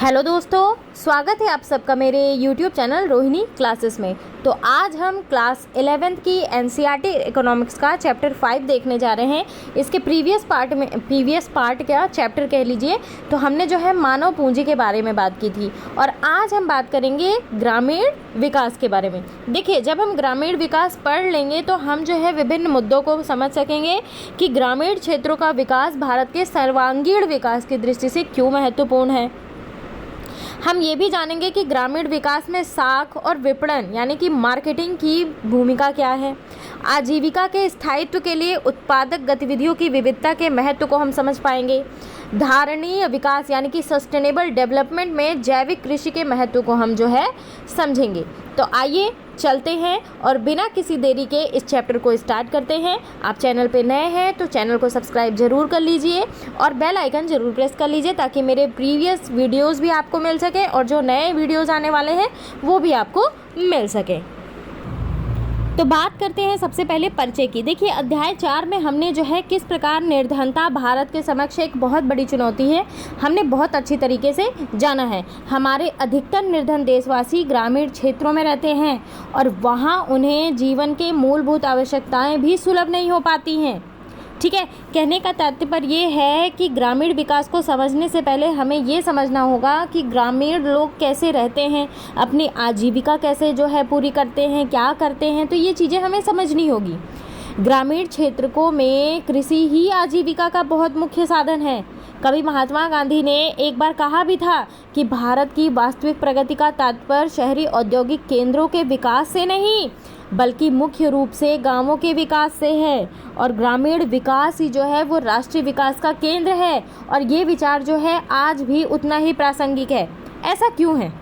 Hello दोस्तों, स्वागत है आप सबका मेरे YouTube चैनल रोहिणी क्लासेस में। तो आज हम क्लास 11th की NCERT इकोनॉमिक्स का चैप्टर 5 देखने जा रहे हैं। इसके प्रीवियस पार्ट क्या चैप्टर कह लीजिए, तो हमने जो है मानव पूंजी के बारे में बात की थी और आज हम बात करेंगे ग्रामीण विकास के बारे में। देखिए, जब हम ग्रामीण विकास पढ़ लेंगे तो हम जो है विभिन्न मुद्दों को समझ सकेंगे कि ग्रामीण क्षेत्रों का विकास भारत के सर्वांगीण विकास की दृष्टि से क्यों महत्वपूर्ण है। हम ये भी जानेंगे कि ग्रामीण विकास में साख और विपणन यानी कि मार्केटिंग की भूमिका क्या है। आजीविका के स्थायित्व के लिए उत्पादक गतिविधियों की विविधता के महत्व को हम समझ पाएंगे। धारणीय विकास यानी कि सस्टेनेबल डेवलपमेंट में जैविक कृषि के महत्व को हम जो है समझेंगे। तो आइए चलते हैं और बिना किसी देरी के इस चैप्टर को स्टार्ट करते हैं। आप चैनल पे नए हैं तो चैनल को सब्सक्राइब ज़रूर कर लीजिए और बेल आइकन ज़रूर प्रेस कर लीजिए ताकि मेरे प्रीवियस वीडियोस भी आपको मिल सके और जो नए वीडियोस आने वाले हैं वो भी आपको मिल सके। तो बात करते हैं सबसे पहले परिचय की। देखिए, अध्याय 4 में हमने जो है किस प्रकार निर्धनता भारत के समक्ष एक बहुत बड़ी चुनौती है, हमने बहुत अच्छी तरीके से जाना है। हमारे अधिकतर निर्धन देशवासी ग्रामीण क्षेत्रों में रहते हैं और वहाँ उन्हें जीवन के मूलभूत आवश्यकताएं भी सुलभ नहीं हो पाती हैं। ठीक है, कहने का तात्पर्य ये है कि ग्रामीण विकास को समझने से पहले हमें ये समझना होगा कि ग्रामीण लोग कैसे रहते हैं, अपनी आजीविका कैसे जो है पूरी करते हैं, क्या करते हैं। तो ये चीज़ें हमें समझनी होगी। ग्रामीण क्षेत्रों में कृषि ही आजीविका का बहुत मुख्य साधन है। कभी महात्मा गांधी ने एक बार कहा भी था कि भारत की वास्तविक प्रगति का तात्पर्य शहरी औद्योगिक केंद्रों के विकास से नहीं बल्कि मुख्य रूप से गांवों के विकास से है और ग्रामीण विकास ही जो है वो राष्ट्रीय विकास का केंद्र है। और ये विचार जो है आज भी उतना ही प्रासंगिक है। ऐसा क्यों है?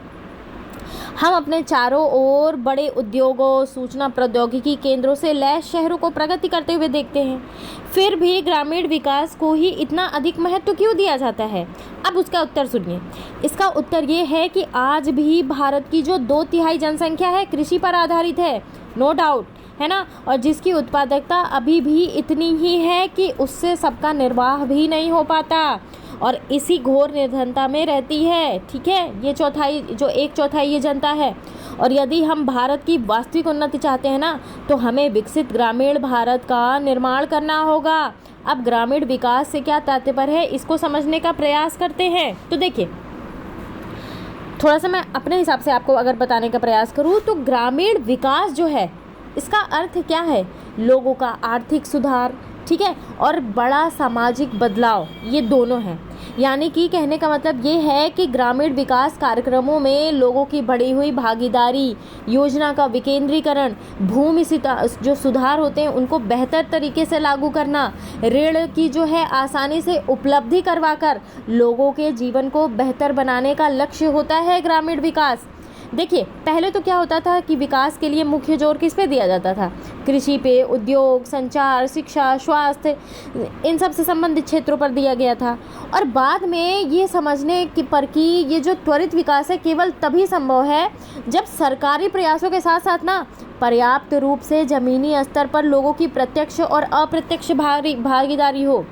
हम अपने चारों ओर बड़े उद्योगों, सूचना प्रौद्योगिकी केंद्रों से लैस शहरों को प्रगति करते हुए देखते हैं, फिर भी ग्रामीण विकास को ही इतना अधिक महत्व क्यों दिया जाता है? अब उसका उत्तर सुनिए। इसका उत्तर ये है कि आज भी भारत की जो 2/3 जनसंख्या है कृषि पर आधारित है, नो डाउट, है ना, और जिसकी उत्पादकता अभी भी इतनी ही है कि उससे सबका निर्वाह भी नहीं हो पाता और इसी घोर निर्धनता में रहती है। ठीक है, ये एक चौथाई ये जनता है। और यदि हम भारत की वास्तविक उन्नति चाहते हैं ना, तो हमें विकसित ग्रामीण भारत का निर्माण करना होगा। अब ग्रामीण विकास से क्या तात्पर्य है, इसको समझने का प्रयास करते हैं। तो देखिए, थोड़ा सा मैं अपने हिसाब से आपको अगर बताने का प्रयास करूँ तो ग्रामीण विकास जो है इसका अर्थ क्या है? लोगों का आर्थिक सुधार, ठीक है, और बड़ा सामाजिक बदलाव, ये दोनों हैं। यानी कि कहने का मतलब ये है कि ग्रामीण विकास कार्यक्रमों में लोगों की बढ़ी हुई भागीदारी, योजना का विकेंद्रीकरण, भूमि जो सुधार होते हैं उनको बेहतर तरीके से लागू करना, ऋण की जो है आसानी से उपलब्धि करवाकर लोगों के जीवन को बेहतर बनाने का लक्ष्य होता है ग्रामीण विकास। देखिए, पहले तो क्या होता था कि विकास के लिए मुख्य जोर किस पे दिया जाता था? कृषि पे, उद्योग, संचार, शिक्षा, स्वास्थ्य, इन सब से संबंधित क्षेत्रों पर दिया गया था। और बाद में ये समझने कि ये जो त्वरित विकास है केवल तभी संभव है जब सरकारी प्रयासों के साथ साथ ना पर्याप्त रूप से ज़मीनी स्तर पर लोगों की प्रत्यक्ष और अप्रत्यक्ष भागीदारी हो।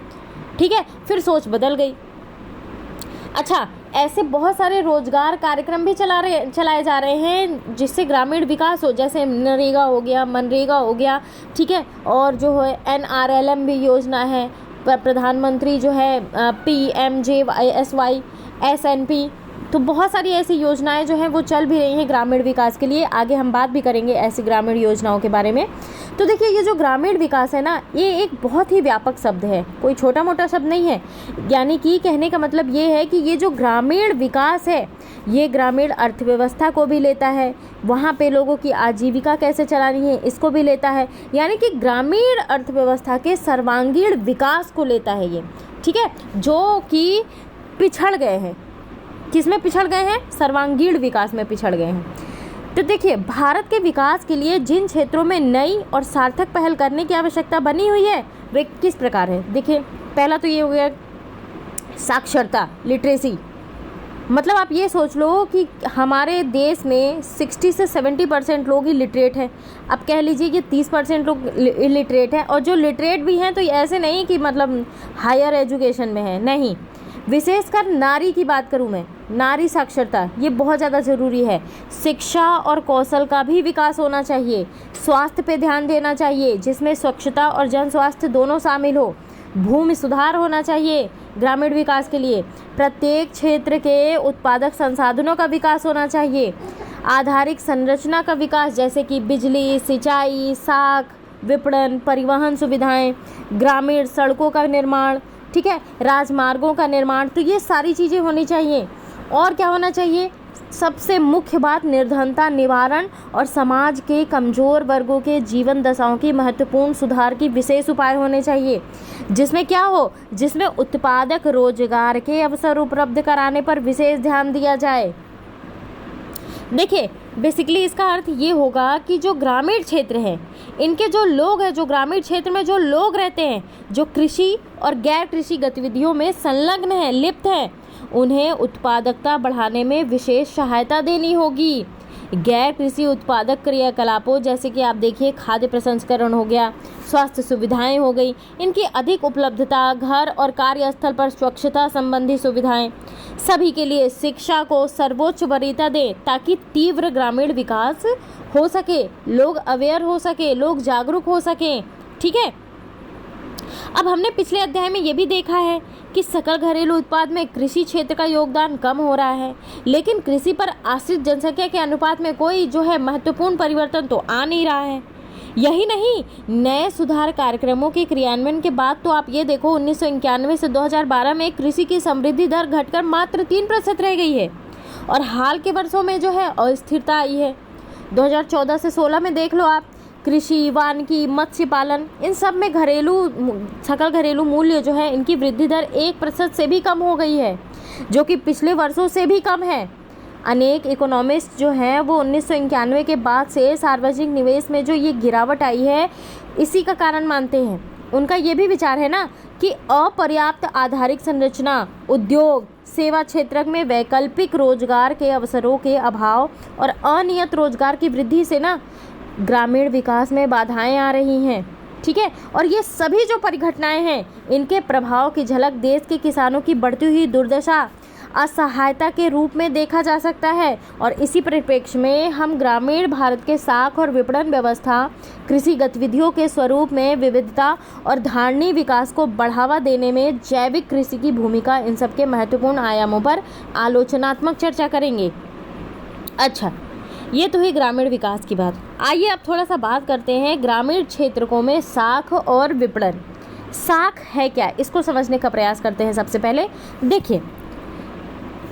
ठीक है, फिर सोच बदल गई। अच्छा, ऐसे बहुत सारे रोजगार कार्यक्रम भी चलाए जा रहे हैं जिससे ग्रामीण विकास हो, जैसे नरेगा हो गया, मनरेगा हो गया, ठीक है, और जो है NRLM भी योजना है, प्रधानमंत्री जो है PMJSY, SNP, तो बहुत सारी ऐसी योजनाएं जो हैं वो चल भी रही हैं ग्रामीण विकास के लिए। आगे हम बात भी करेंगे ऐसी ग्रामीण योजनाओं के बारे में। तो देखिए, ये जो ग्रामीण विकास है ना, ये एक बहुत ही व्यापक शब्द है, कोई छोटा मोटा शब्द नहीं है। यानी कि कहने का मतलब ये है कि ये जो ग्रामीण विकास है ये ग्रामीण अर्थव्यवस्था को भी लेता है, वहाँ पे लोगों की आजीविका कैसे चलानी है इसको भी लेता है। यानी कि ग्रामीण अर्थव्यवस्था के सर्वांगीण विकास को लेता है ये, ठीक है, जो कि पिछड़ गए हैं। किस में पिछड़ गए हैं? सर्वांगीण विकास में पिछड़ गए हैं। तो देखिए, भारत के विकास के लिए जिन क्षेत्रों में नई और सार्थक पहल करने की आवश्यकता बनी हुई है वे किस प्रकार है? देखिए, पहला तो ये हो गया साक्षरता, लिटरेसी। मतलब आप ये सोच लो कि हमारे देश में 60 से 70% लोग ही लिटरेट हैं। अब कह लीजिए कि 30% लोग इलिटरेट हैं, और जो लिटरेट भी हैं तो ऐसे नहीं कि मतलब हायर एजुकेशन में है, नहीं, विशेषकर नारी की बात करूं मैं, नारी साक्षरता ये बहुत ज़्यादा ज़रूरी है। शिक्षा और कौशल का भी विकास होना चाहिए। स्वास्थ्य पे ध्यान देना चाहिए जिसमें स्वच्छता और जन स्वास्थ्य दोनों शामिल हो। भूमि सुधार होना चाहिए ग्रामीण विकास के लिए। प्रत्येक क्षेत्र के उत्पादक संसाधनों का विकास होना चाहिए। आधारिक संरचना का विकास जैसे कि बिजली, सिंचाई, साख, विपणन, परिवहन सुविधाएं, ग्रामीण सड़कों का निर्माण, ठीक है, राजमार्गों का निर्माण, तो ये सारी चीज़ें होनी चाहिए। और क्या होना चाहिए? सबसे मुख्य बात निर्धनता निवारण और समाज के कमज़ोर वर्गों के जीवन दशाओं की महत्वपूर्ण सुधार की विशेष उपाय होने चाहिए। जिसमें क्या हो? जिसमें उत्पादक रोजगार के अवसर उपलब्ध कराने पर विशेष ध्यान दिया जाए। देखिए, बेसिकली इसका अर्थ ये होगा कि जो ग्रामीण क्षेत्र हैं, इनके जो लोग हैं, जो ग्रामीण क्षेत्र में जो लोग रहते हैं, जो कृषि और गैर कृषि गतिविधियों में संलग्न हैं, लिप्त हैं, उन्हें उत्पादकता बढ़ाने में विशेष सहायता देनी होगी। गैर कृषि उत्पादक क्रियाकलापों जैसे कि आप देखिए खाद्य प्रसंस्करण हो गया, स्वास्थ्य सुविधाएं हो गई, इनकी अधिक उपलब्धता, घर और कार्यस्थल पर स्वच्छता संबंधी सुविधाएं, सभी के लिए शिक्षा को सर्वोच्च वरीयता दें ताकि तीव्र ग्रामीण विकास हो सके, लोग अवेयर हो सके, लोग जागरूक हो सकें। ठीक है, अब हमने पिछले अध्याय में ये भी देखा है कि सकल घरेलू उत्पाद में कृषि क्षेत्र का योगदान कम हो रहा है, लेकिन कृषि पर आश्रित जनसंख्या के अनुपात में कोई जो है महत्वपूर्ण परिवर्तन तो आ नहीं रहा है। यही नहीं, नए सुधार कार्यक्रमों के क्रियान्वयन के बाद तो आप ये देखो 1991 से 2012 में कृषि की समृद्धि दर घटकर मात्र 3% रह गई है और हाल के वर्षों में जो है अस्थिरता आई है। 2014 से 16 में देख लो आप, कृषि, वानिकी, मत्स्य पालन, इन सब में सकल घरेलू मूल्य जो है इनकी वृद्धि दर 1% से भी कम हो गई है, जो कि पिछले वर्षों से भी कम है। अनेक इकोनॉमिस्ट जो हैं वो 1991 के बाद से सार्वजनिक निवेश में जो ये गिरावट आई है इसी का कारण मानते हैं। उनका ये भी विचार है ना कि अपर्याप्त आधारिक संरचना, उद्योग, सेवा क्षेत्र में वैकल्पिक रोजगार के अवसरों के अभाव और अनियत रोजगार की वृद्धि से ना ग्रामीण विकास में बाधाएं आ रही हैं। ठीक है, और ये सभी जो परिघटनाएं हैं इनके प्रभाव की झलक देश के किसानों की बढ़ती हुई दुर्दशा, असहायता के रूप में देखा जा सकता है। और इसी परिप्रेक्ष्य में हम ग्रामीण भारत के साख और विपणन व्यवस्था, कृषि गतिविधियों के स्वरूप में विविधता और धारणीय विकास को बढ़ावा देने में जैविक कृषि की भूमिका, इन सब के महत्वपूर्ण आयामों पर आलोचनात्मक चर्चा करेंगे। अच्छा, ये तो है ग्रामीण विकास की बात। आइए अब थोड़ा सा बात करते हैं ग्रामीण क्षेत्रों में साख और विपणन। साख है क्या, इसको समझने का प्रयास करते हैं। सबसे पहले देखिए,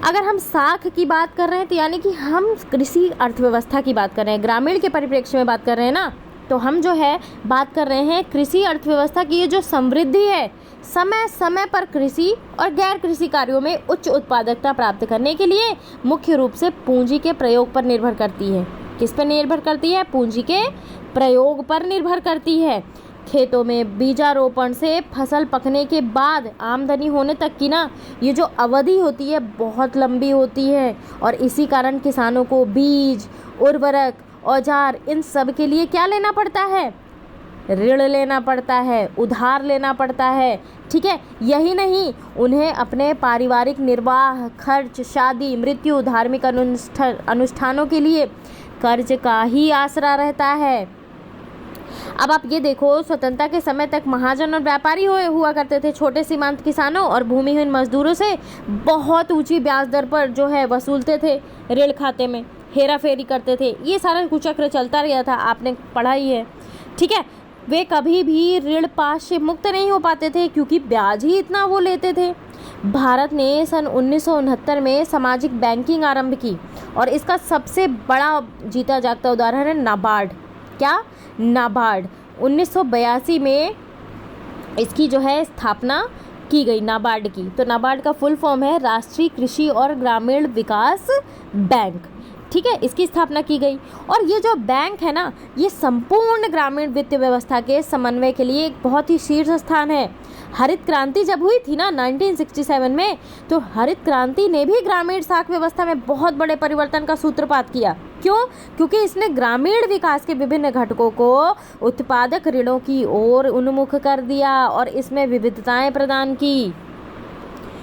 अगर हम साख की बात कर रहे हैं तो यानी कि हम कृषि अर्थव्यवस्था की बात कर रहे हैं, ग्रामीण के परिप्रेक्ष्य में बात कर रहे हैं ना, तो हम जो है बात कर रहे हैं कृषि अर्थव्यवस्था की। ये जो समृद्धि है समय समय पर कृषि और गैर कृषि कार्यों में उच्च उत्पादकता प्राप्त करने के लिए मुख्य रूप से पूंजी के प्रयोग पर निर्भर करती है। किस पर निर्भर करती है? पूंजी के प्रयोग पर निर्भर करती है। खेतों में बीजारोपण से फसल पकने के बाद आमदनी होने तक की ना ये जो अवधि होती है बहुत लंबी होती है और इसी कारण किसानों को बीज, उर्वरक, औजार, इन सब के लिए क्या लेना पड़ता है? ऋण लेना पड़ता है, उधार लेना पड़ता है। ठीक है, यही नहीं, उन्हें अपने पारिवारिक निर्वाह, खर्च, शादी, मृत्यु, धार्मिक अनुष्ठानों के लिए कर्ज का ही आसरा रहता है। अब आप ये देखो, स्वतंत्रता के समय तक महाजन और व्यापारी हुआ करते थे छोटे सीमांत किसानों और भूमिहीन मजदूरों से बहुत ऊंची ब्याज दर पर जो है वसूलते थे, ऋण खाते में हेरा फेरी करते थे। ये सारा कुचक्र चलता रहा था, आपने पढ़ा ही है। ठीक है, वे कभी भी ऋण पाश से मुक्त नहीं हो पाते थे क्योंकि ब्याज ही इतना वो लेते थे। भारत ने सन 1969 में सामाजिक बैंकिंग आरंभ की और इसका सबसे बड़ा जीता जागता उदाहरण है नाबार्ड। क्या? नाबार्ड। 1982 में इसकी जो है स्थापना की गई, नाबार्ड की। तो नाबार्ड का फुल फॉर्म है राष्ट्रीय कृषि और ग्रामीण विकास बैंक। ठीक है, इसकी स्थापना की गई और ये जो बैंक है ना, ये संपूर्ण ग्रामीण वित्त व्यवस्था के समन्वय के लिए एक बहुत ही शीर्ष स्थान है। हरित क्रांति जब हुई थी ना 1967 में, तो हरित क्रांति ने भी ग्रामीण साख व्यवस्था में बहुत बड़े परिवर्तन का सूत्रपात किया। क्यों? क्योंकि इसने ग्रामीण विकास के विभिन्न घटकों को उत्पादक ऋणों की ओर उन्मुख कर दिया और इसमें विविधताएं प्रदान की।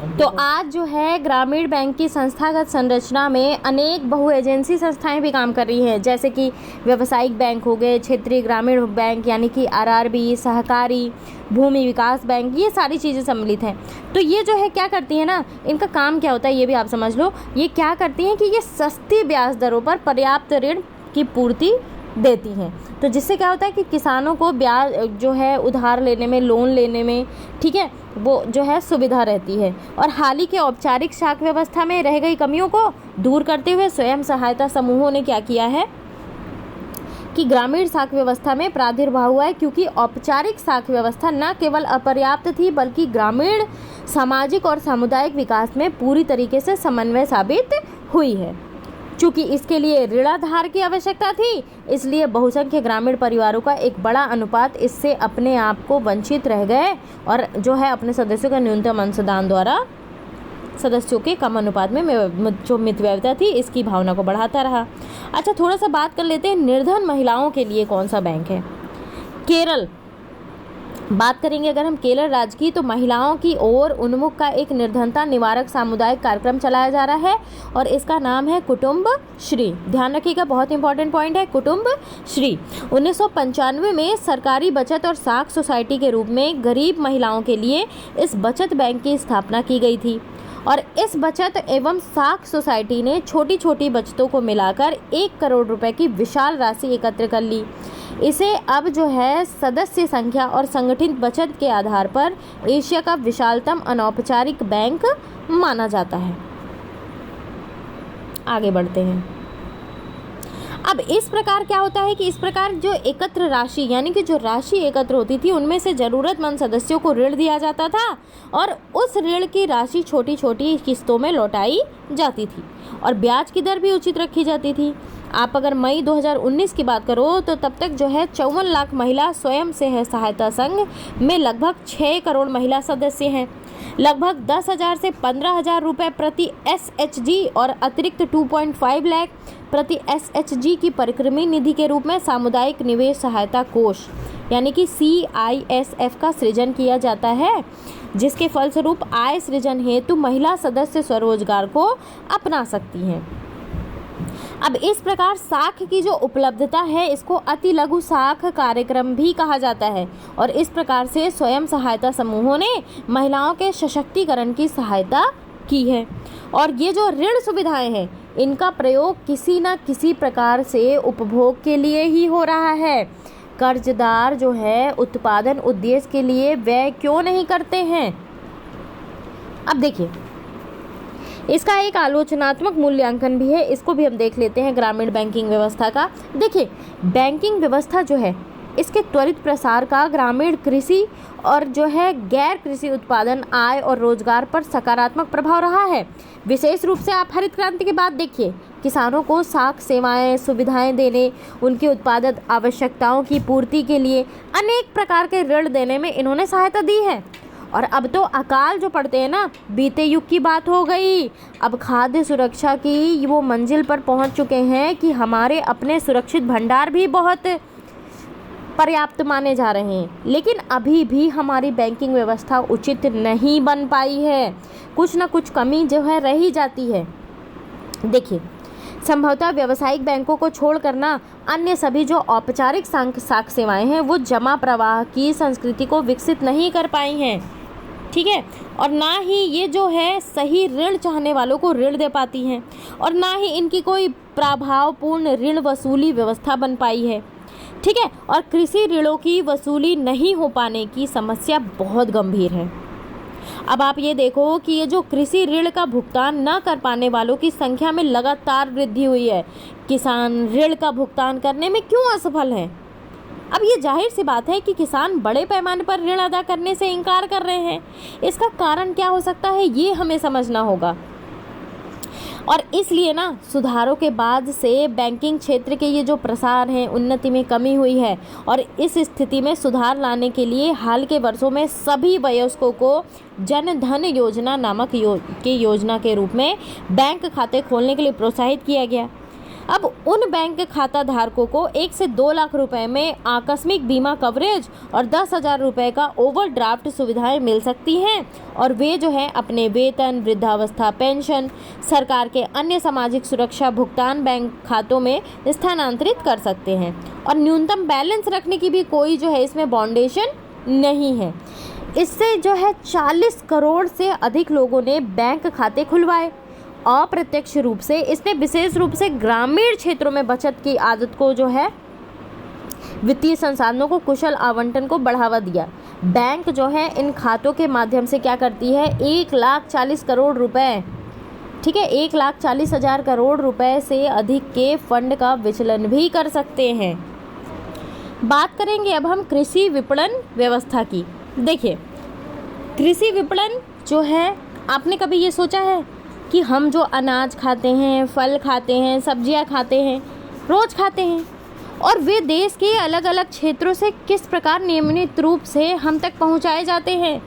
तो आज जो है ग्रामीण बैंक की संस्थागत संरचना में अनेक बहु एजेंसी संस्थाएं भी काम कर रही हैं, जैसे कि व्यावसायिक बैंक हो गए, क्षेत्रीय ग्रामीण बैंक यानी कि आरआरबी, सहकारी, भूमि विकास बैंक, ये सारी चीज़ें सम्मिलित हैं। तो ये जो है क्या करती है ना, इनका काम क्या होता है ये भी आप समझ लो। ये क्या करती हैं कि ये सस्ती ब्याज दरों पर पर्याप्त ऋण की पूर्ति देती हैं। तो जिससे क्या होता है कि किसानों को ब्याज जो है उधार लेने में, लोन लेने में, ठीक है, वो जो है सुविधा रहती है। और हाल ही के औपचारिक शाख व्यवस्था में रह गई कमियों को दूर करते हुए स्वयं सहायता समूहों ने क्या किया है कि ग्रामीण शाख व्यवस्था में प्रादुर्भाव हुआ है, क्योंकि औपचारिक शाख व्यवस्था न केवल अपर्याप्त थी बल्कि ग्रामीण सामाजिक और सामुदायिक विकास में पूरी तरीके से समन्वय साबित हुई है। चूँकि इसके लिए ऋणाधार की आवश्यकता थी, इसलिए बहुसंख्य ग्रामीण परिवारों का एक बड़ा अनुपात इससे अपने आप को वंचित रह गए और जो है अपने सदस्यों का न्यूनतम अंशदान द्वारा सदस्यों के कम अनुपात में जो मितव्ययिता थी इसकी भावना को बढ़ाता रहा। अच्छा, थोड़ा सा बात कर लेते हैं निर्धन महिलाओं के लिए कौन सा बैंक है। केरल बात करेंगे अगर हम केरल राज्य की, तो महिलाओं की ओर उन्मुख का एक निर्धनता निवारक सामुदायिक कार्यक्रम चलाया जा रहा है और इसका नाम है कुटुंब श्री। ध्यान रखिएगा, बहुत इंपॉर्टेंट पॉइंट है, कुटुंब श्री। 1995 में सरकारी बचत और साख सोसाइटी के रूप में गरीब महिलाओं के लिए इस बचत बैंक की स्थापना की गई थी और इस बचत एवं साख सोसाइटी ने छोटी छोटी बचतों को मिलाकर 1 करोड़ रुपए की विशाल राशि एकत्र कर ली। इसे अब जो है सदस्य संख्या और संगठित बचत के आधार पर एशिया का विशालतम अनौपचारिक बैंक माना जाता है। आगे बढ़ते हैं। अब इस प्रकार क्या होता है कि इस प्रकार जो एकत्र राशि यानी कि जो राशि एकत्र होती थी उनमें से ज़रूरतमंद सदस्यों को ऋण दिया जाता था और उस ऋण की राशि छोटी छोटी किस्तों में लौटाई जाती थी और ब्याज की दर भी उचित रखी जाती थी। आप अगर मई 2019 की बात करो तो तब तक जो है 54 लाख महिला स्वयं सहायता संघ में लगभग 6 करोड़ महिला सदस्य हैं। लगभग 10,000 से 15,000 रुपये प्रति SHG और अतिरिक्त 2.5 लाख प्रति SHG की परिक्रमी निधि के रूप में सामुदायिक निवेश सहायता कोष यानी कि CISF का सृजन किया जाता है, जिसके फलस्वरूप आय सृजन हेतु महिला सदस्य स्वरोजगार को अपना सकती हैं। अब इस प्रकार साख की जो उपलब्धता है इसको अति लघु साख कार्यक्रम भी कहा जाता है और इस प्रकार से स्वयं सहायता समूहों ने महिलाओं के सशक्तिकरण की सहायता की है। और ये जो ऋण सुविधाएं हैं इनका प्रयोग किसी न किसी प्रकार से उपभोग के लिए ही हो रहा है। कर्जदार जो है उत्पादन उद्देश्य के लिए व्यय क्यों नहीं करते हैं। अब देखिए, इसका एक आलोचनात्मक मूल्यांकन भी है, इसको भी हम देख लेते हैं ग्रामीण बैंकिंग व्यवस्था का। देखिए, बैंकिंग व्यवस्था जो है इसके त्वरित प्रसार का ग्रामीण कृषि और जो है गैर कृषि उत्पादन, आय और रोजगार पर सकारात्मक प्रभाव रहा है। विशेष रूप से आप हरित क्रांति के बाद देखिए, किसानों को साख सेवाएं सुविधाएं देने, उनकी उत्पादक आवश्यकताओं की पूर्ति के लिए अनेक प्रकार के ऋण देने में इन्होंने सहायता दी है। और अब तो अकाल जो पड़ते हैं ना, बीते युग की बात हो गई। अब खाद्य सुरक्षा की वो मंजिल पर पहुंच चुके हैं कि हमारे अपने सुरक्षित भंडार भी बहुत पर्याप्त माने जा रहे हैं, लेकिन अभी भी हमारी बैंकिंग व्यवस्था उचित नहीं बन पाई है। कुछ न कुछ कमी जो है रह ही जाती है। देखिए, संभवतः व्यावसायिक बैंकों को छोड़कर ना अन्य सभी जो औपचारिक साख सेवाएं हैं वो जमा प्रवाह की संस्कृति को विकसित नहीं कर पाई हैं, ठीक है, और ना ही ये जो है सही ऋण चाहने वालों को ऋण दे पाती हैं और ना ही इनकी कोई प्रभावपूर्ण ऋण वसूली व्यवस्था बन पाई है, ठीक है। और कृषि ऋणों की वसूली नहीं हो पाने की समस्या बहुत गंभीर है। अब आप ये देखो कि ये जो कृषि ऋण का भुगतान न कर पाने वालों की संख्या में लगातार वृद्धि हुई है। किसान ऋण का भुगतान करने में क्यों असफल हैं? अब ये जाहिर सी बात है कि किसान बड़े पैमाने पर ऋण अदा करने से इनकार कर रहे हैं। इसका कारण क्या हो सकता है ये हमें समझना होगा। और इसलिए ना सुधारों के बाद से बैंकिंग क्षेत्र के ये जो प्रसार हैं उन्नति में कमी हुई है और इस स्थिति में सुधार लाने के लिए हाल के वर्षों में सभी वयस्कों को जन धन योजना नामक योजना के रूप में बैंक खाते खोलने के लिए प्रोत्साहित किया गया। अब उन बैंक खाता धारकों को 1 से 2 लाख रुपए में आकस्मिक बीमा कवरेज और 10,000 रुपए का ओवरड्राफ्ट सुविधाएं मिल सकती हैं और वे जो है अपने वेतन, वृद्धावस्था पेंशन, सरकार के अन्य सामाजिक सुरक्षा भुगतान बैंक खातों में स्थानांतरित कर सकते हैं। और न्यूनतम बैलेंस रखने की भी कोई जो है इसमें बाउंडेशन नहीं है। इससे जो है 40 करोड़ से अधिक लोगों ने बैंक खाते खुलवाए। अप्रत्यक्ष रूप से इसने विशेष रूप से ग्रामीण क्षेत्रों में बचत की आदत को जो है वित्तीय संसाधनों को कुशल आवंटन को बढ़ावा दिया। बैंक जो है इन खातों के माध्यम से क्या करती है, 1,40,00,000 करोड़ रुपए, ठीक है, 1,40,000 करोड़ रुपए से अधिक के फंड का विचलन भी कर सकते हैं। बात करेंगे अब हम कृषि विपणन व्यवस्था की। देखिए, कृषि विपणन जो है, आपने कभी ये सोचा है कि हम जो अनाज खाते हैं, फल खाते हैं, सब्जियां खाते हैं, रोज़ खाते हैं, और वे देश के अलग अलग क्षेत्रों से किस प्रकार नियमित रूप से हम तक पहुंचाए जाते हैं,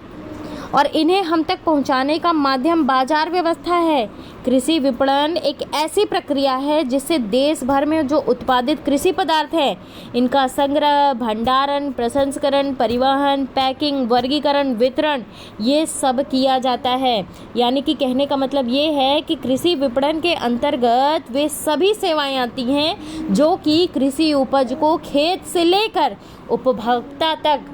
और इन्हें हम तक पहुंचाने का माध्यम बाजार व्यवस्था है। कृषि विपणन एक ऐसी प्रक्रिया है जिससे देश भर में जो उत्पादित कृषि पदार्थ हैं, इनका संग्रह, भंडारण, प्रसंस्करण, परिवहन, पैकिंग, वर्गीकरण, वितरण, ये सब किया जाता है। यानी कि कहने का मतलब ये है कि कृषि विपणन के अंतर्गत वे सभी सेवाएं आती हैं जो कि कृषि उपज को खेत से लेकर उपभोक्ता तक,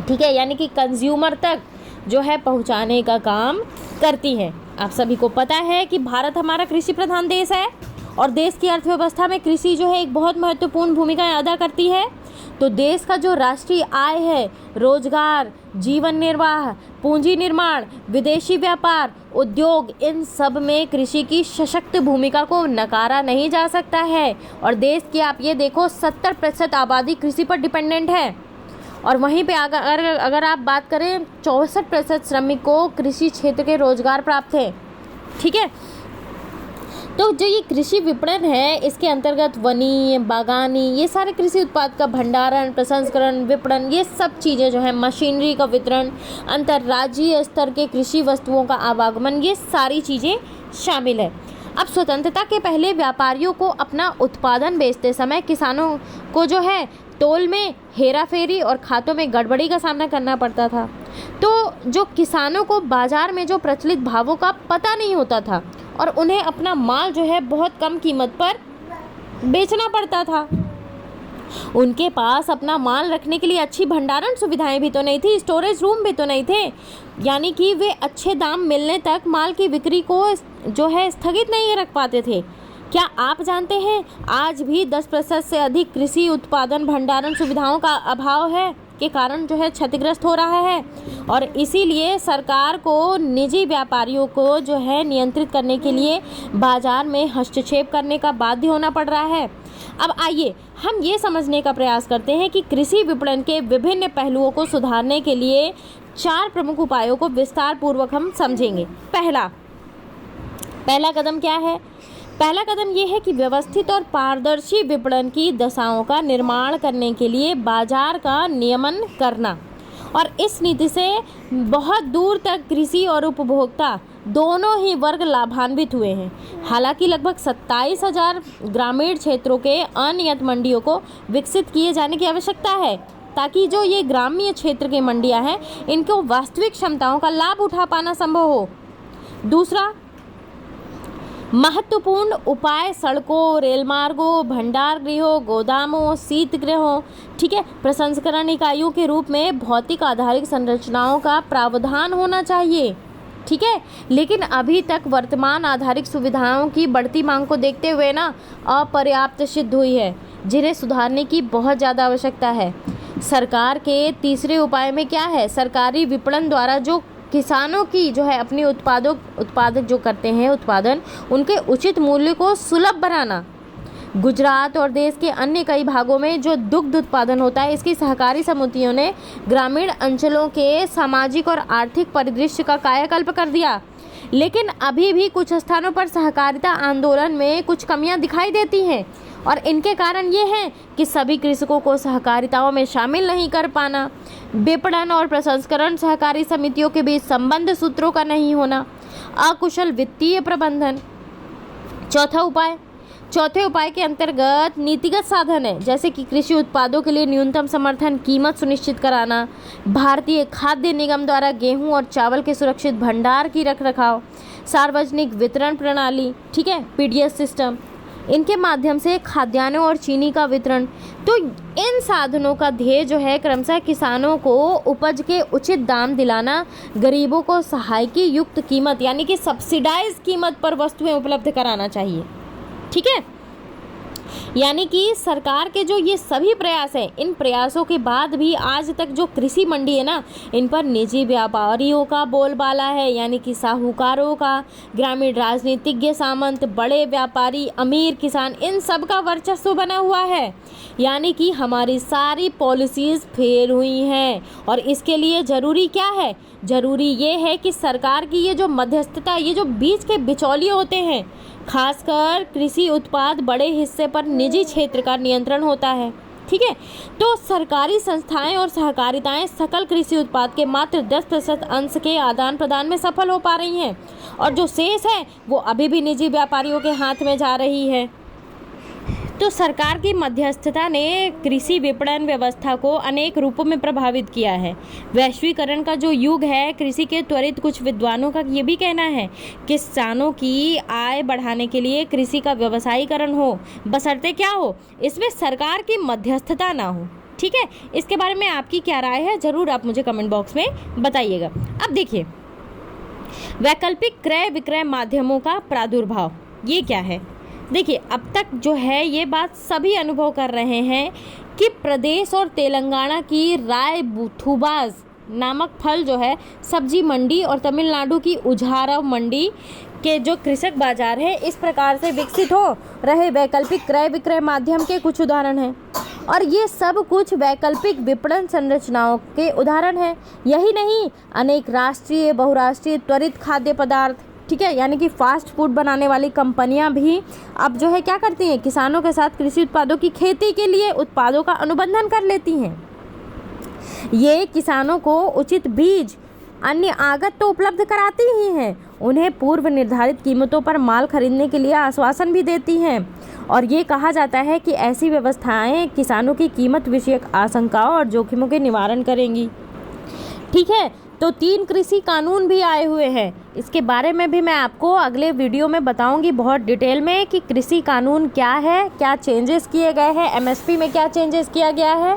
ठीक है, यानी कि कंज्यूमर तक जो है पहुंचाने का काम करती है। आप सभी को पता है कि भारत हमारा कृषि प्रधान देश है और देश की अर्थव्यवस्था में कृषि जो है एक बहुत महत्वपूर्ण भूमिका अदा करती है। तो देश का जो राष्ट्रीय आय है, रोजगार, जीवन निर्वाह, पूंजी निर्माण, विदेशी व्यापार, उद्योग, इन सब में कृषि की सशक्त भूमिका को नकारा नहीं जा सकता है। और देश की आप ये देखो 70% आबादी कृषि पर डिपेंडेंट है, और वहीं पे अगर आप बात करें 64% श्रमिक को कृषि क्षेत्र के रोजगार प्राप्त है, ठीक है। तो जो ये कृषि विपणन है, इसके अंतर्गत वनी, बागानी, ये सारे कृषि उत्पाद का भंडारण, प्रसंस्करण, विपणन, ये सब चीज़ें जो है, मशीनरी का वितरण, अंतर्राज्यीय स्तर के कृषि वस्तुओं का आवागमन, ये सारी चीज़ें शामिल है। अब स्वतंत्रता के पहले व्यापारियों को अपना उत्पादन बेचते समय किसानों को जो है तोल में हेराफेरी और खातों में गड़बड़ी का सामना करना पड़ता था। तो जो किसानों को बाजार में जो प्रचलित भावों का पता नहीं होता था और उन्हें अपना माल जो है बहुत कम कीमत पर बेचना पड़ता था। उनके पास अपना माल रखने के लिए अच्छी भंडारण सुविधाएं भी तो नहीं थी, स्टोरेज रूम भी तो नहीं थे, यानी कि वे अच्छे दाम मिलने तक माल की बिक्री को जो है स्थगित नहीं रख पाते थे। क्या आप जानते हैं आज भी 10% से अधिक कृषि उत्पादन भंडारण सुविधाओं का अभाव है के कारण जो है क्षतिग्रस्त हो रहा है, और इसीलिए सरकार को निजी व्यापारियों को जो है नियंत्रित करने के लिए बाजार में हस्तक्षेप करने का बाध्य होना पड़ रहा है। अब आइए हम ये समझने का प्रयास करते हैं कि कृषि विपणन के विभिन्न पहलुओं को सुधारने के लिए 4 प्रमुख उपायों को विस्तार पूर्वक हम समझेंगे। पहला कदम क्या है? पहला कदम ये है कि व्यवस्थित और पारदर्शी विपणन की दशाओं का निर्माण करने के लिए बाजार का नियमन करना, और इस नीति से बहुत दूर तक कृषि और उपभोक्ता दोनों ही वर्ग लाभान्वित हुए हैं। हालांकि लगभग 27,000 ग्रामीण क्षेत्रों के अनियत मंडियों को विकसित किए जाने की आवश्यकता है, ताकि जो ये ग्रामीण क्षेत्र की मंडियां हैं, इनको वास्तविक क्षमताओं का लाभ उठा पाना संभव हो। दूसरा महत्वपूर्ण उपाय सड़कों, रेल मार्गों, भंडार गृहों, गोदामों, शीत गृहों, ठीक है, प्रसंस्करण इकाइयों के रूप में भौतिक आधारित संरचनाओं का प्रावधान होना चाहिए, ठीक है। लेकिन अभी तक वर्तमान आधारिक सुविधाओं की बढ़ती मांग को देखते हुए ना अपर्याप्त सिद्ध हुई है, जिन्हें सुधारने की बहुत ज़्यादा आवश्यकता है। सरकार के तीसरे उपाय में क्या है? सरकारी विपणन द्वारा जो किसानों की जो है अपनी उत्पादक जो करते हैं उत्पादन, उनके उचित मूल्य को सुलभ बनाना। गुजरात और देश के अन्य कई भागों में जो दुग्ध उत्पादन होता है, इसकी सहकारी समितियों ने ग्रामीण अंचलों के सामाजिक और आर्थिक परिदृश्य का कायाकल्प कर दिया। लेकिन अभी भी कुछ स्थानों पर सहकारिता आंदोलन में कुछ कमियां दिखाई देती हैं, और इनके कारण ये हैं कि सभी कृषकों को सहकारिताओं में शामिल नहीं कर पाना, विपणन और प्रसंस्करण सहकारी समितियों के बीच संबंध सूत्रों का नहीं होना, अकुशल वित्तीय प्रबंधन। चौथा उपाय चौथे उपाय के अंतर्गत नीतिगत साधन है, जैसे कि कृषि उत्पादों के लिए न्यूनतम समर्थन कीमत सुनिश्चित कराना, भारतीय खाद्य निगम द्वारा गेहूं और चावल के सुरक्षित भंडार की रखरखाव, सार्वजनिक वितरण प्रणाली, ठीक है, पीडीएस सिस्टम, इनके माध्यम से खाद्यान्नों और चीनी का वितरण। तो इन साधनों का ध्येय जो है क्रमशः किसानों को उपज के उचित दाम दिलाना, गरीबों को सहायकी युक्त कीमत यानी कि सब्सिडाइज कीमत पर वस्तुएं उपलब्ध कराना चाहिए, ठीक है। यानी कि सरकार के जो ये सभी प्रयास हैं, इन प्रयासों के बाद भी आज तक जो कृषि मंडी है ना, इन पर निजी व्यापारियों का बोलबाला है, यानी कि साहूकारों का, ग्रामीण राजनीतिज्ञ सामंत, बड़े व्यापारी, अमीर किसान, इन सब का वर्चस्व बना हुआ है। यानी कि हमारी सारी पॉलिसीज़ फेल हुई हैं। और इसके लिए ज़रूरी क्या है? ज़रूरी ये है कि सरकार की ये जो मध्यस्थता, ये जो बीच के बिचौलिए होते हैं, खासकर कृषि उत्पाद बड़े हिस्से पर निजी क्षेत्र का नियंत्रण होता है, ठीक है। तो सरकारी संस्थाएं और सहकारिताएं सकल कृषि उत्पाद के मात्र 10% अंश के आदान प्रदान में सफल हो पा रही हैं, और जो शेष है वो अभी भी निजी व्यापारियों के हाथ में जा रही है। तो सरकार की मध्यस्थता ने कृषि विपणन व्यवस्था को अनेक रूपों में प्रभावित किया है। वैश्वीकरण का जो युग है, कृषि के त्वरित कुछ विद्वानों का ये भी कहना है कि किसानों की आय बढ़ाने के लिए कृषि का व्यवसायीकरण हो, बशर्ते क्या हो, इसमें सरकार की मध्यस्थता ना हो, ठीक है। इसके बारे में आपकी क्या राय है, ज़रूर आप मुझे कमेंट बॉक्स में बताइएगा। अब देखिए, वैकल्पिक क्रय विक्रय माध्यमों का प्रादुर्भाव, ये क्या है? देखिए, अब तक जो है ये बात सभी अनुभव कर रहे हैं कि प्रदेश और तेलंगाना की रायथुबाज नामक फल जो है सब्जी मंडी और तमिलनाडु की उझारव मंडी के जो कृषक बाजार है, इस प्रकार से विकसित हो रहे वैकल्पिक क्रय विक्रय माध्यम के कुछ उदाहरण हैं। और ये सब कुछ वैकल्पिक विपणन संरचनाओं के उदाहरण हैं। यही नहीं, अनेक राष्ट्रीय बहुराष्ट्रीय त्वरित खाद्य पदार्थ, ठीक है, यानी कि फास्ट फूड बनाने वाली कंपनियां भी अब जो है क्या करती हैं, किसानों के साथ कृषि उत्पादों की खेती के लिए उत्पादों का अनुबंधन कर लेती हैं। ये किसानों को उचित बीज, अन्य आगत तो उपलब्ध कराती ही हैं, उन्हें पूर्व निर्धारित कीमतों पर माल खरीदने के लिए आश्वासन भी देती हैं। और ये कहा जाता है कि ऐसी व्यवस्थाएं किसानों की कीमत विषयक आशंकाओं और जोखिमों के निवारण करेंगी, ठीक है। तो 3 कृषि कानून भी आए हुए हैं, इसके बारे में भी मैं आपको अगले वीडियो में बताऊंगी बहुत डिटेल में कि कृषि कानून क्या है, क्या चेंजेस किए गए हैं, एमएसपी में क्या चेंजेस किया गया है,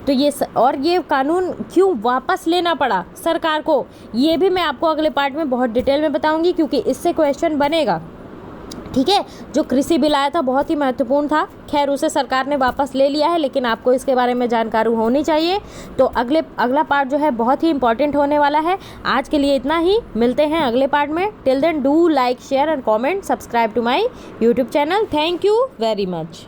तो ये और ये कानून क्यों वापस लेना पड़ा सरकार को, ये भी मैं आपको अगले पार्ट में बहुत डिटेल में बताऊंगी, क्योंकि इससे क्वेश्चन बनेगा, ठीक है। जो कृषि बिल आया था बहुत ही महत्वपूर्ण था, खैर उसे सरकार ने वापस ले लिया है, लेकिन आपको इसके बारे में जानकारी होनी चाहिए। तो अगला पार्ट जो है बहुत ही इंपॉर्टेंट होने वाला है। आज के लिए इतना ही, मिलते हैं अगले पार्ट में। Till then do like, share and comment, subscribe to my YouTube channel. Thank you very much.